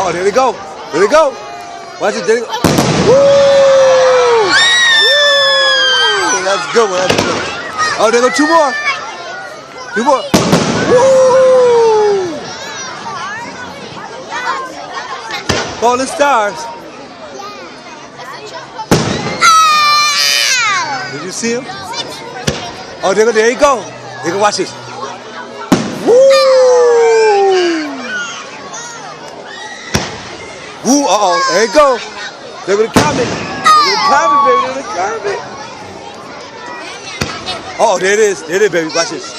Oh, there they go. There they go. Watch it. There they go. Woo! Woo! That's a good one. That's a good one. Oh, there go two more. Two more. Woo! Falling stars. Did you see him? Oh, there you go. There you go. Watch this. Woo! Woo! Uh-oh. There you go. They're gonna comment. They're gonna comment, baby. They're gonna comment. Oh, there it is. There it is, baby. Watch this.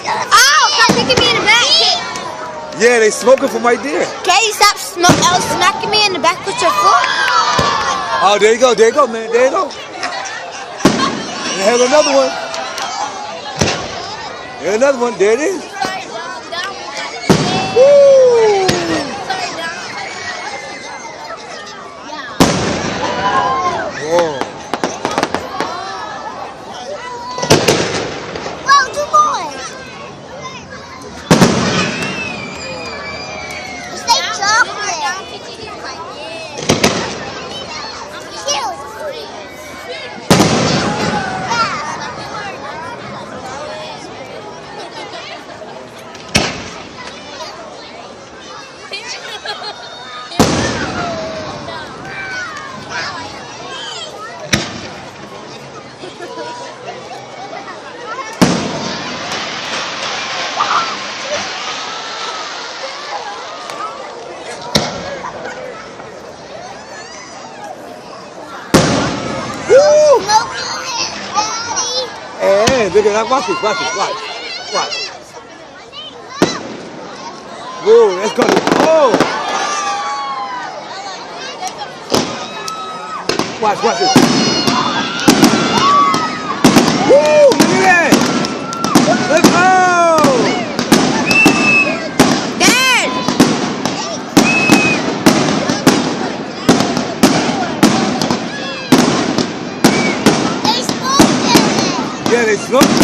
Oh, stop kicking me in the back. Yeah, they smoking from right there. Can you stop smacking me in the back with your foot? Oh, there you go. There you go, man. There you go. There's another one. There's another one. There it is. Woo! Whoa. Whoa, two more. Say chocolate. Hey, look at that. Watch this. Watch this. Watch. Watch. Whoa, that's coming. Oh! Watch this. Woo! Look at that! Let's go! Dad! They smoked it! Yeah, they smoked.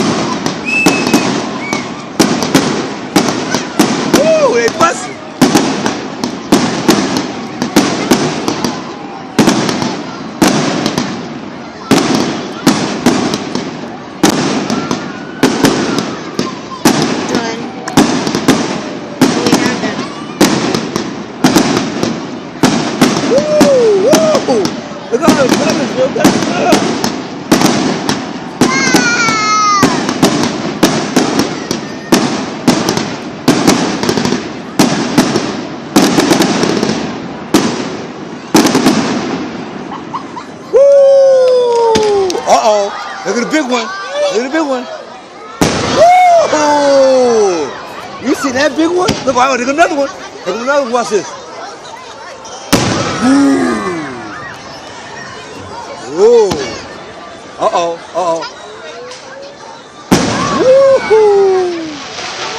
Woo! They busted. Look at all the colors, bro. That's good. Woo! Uh-oh. Look at the big one. Look at the big one. Woo! You see that big one? Look, oh, there's another one. There's another one. Watch this. Woo! Whoa. Uh-oh. Uh-oh. Woo-hoo.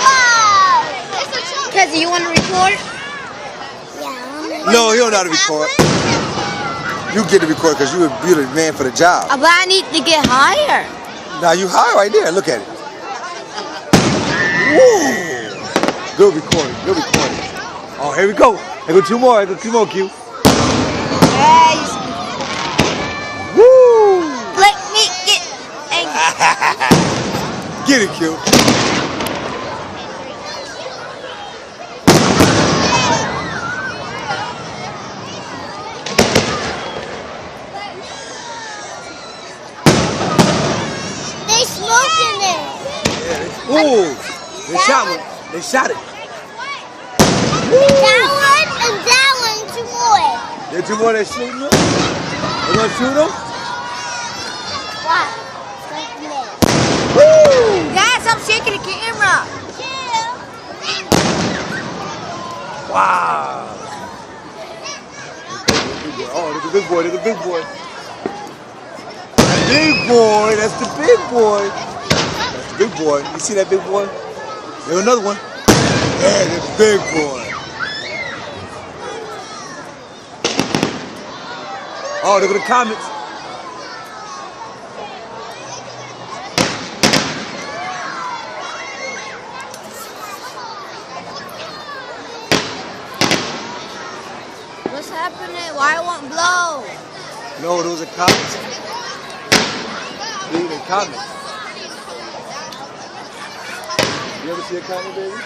Wow! Because you want to record? Yeah. No, you don't know how to record. You get to record because you're the man for the job. But I need to get higher. Now you high right there. Look at it. Woo! Good recording. Good recording. Oh, here we go. There go two more. There go two more, Q. Hey. Woo! Let me get angry. Get it, Q. They smoking it. Yeah, ooh, they shot one. They shot it. That one and that one, two more. There's two more that shooting them? They gonna shoot them? What? Woo! Guys, stop shaking the camera. Wow. Oh, there's a big boy. There's a big boy. Big boy. That's the big boy. That's the big boy. You see that big boy? There's another one. Yeah, that's the big boy. Oh, look at the comments. happening? Why it won't blow? No, those are comets. These are comets. You ever see a comet, baby?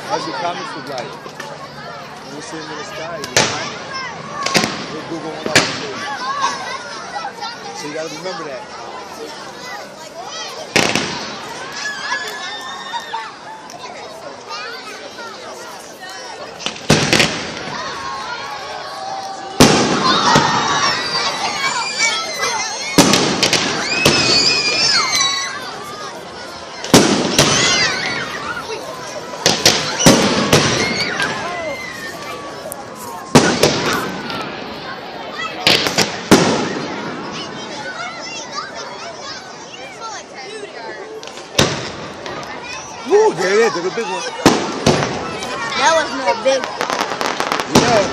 That's what comets look like. When you see them in the sky, you're comet. They Google one up and so you gotta remember that. Woo, there it is. There's a big one. That was no big. Yeah.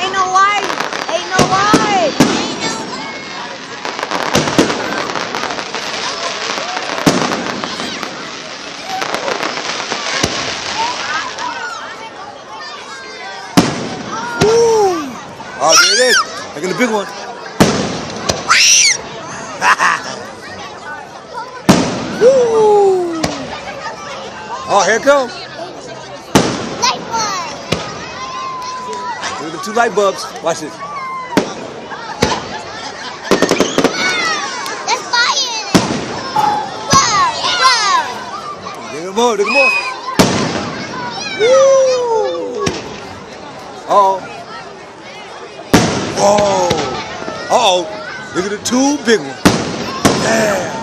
Ain't no wide. Ain't no wide. Woo! Oh, there it is. Look at the big one. Woo! Oh, here it comes. Light bulb. Look at the 2 light bulbs. Watch this. There's fire in it. Whoa, whoa. Look at more. Look at more. Woo! Uh-oh. Whoa. Uh-oh. Look at the 2 big ones. Yeah.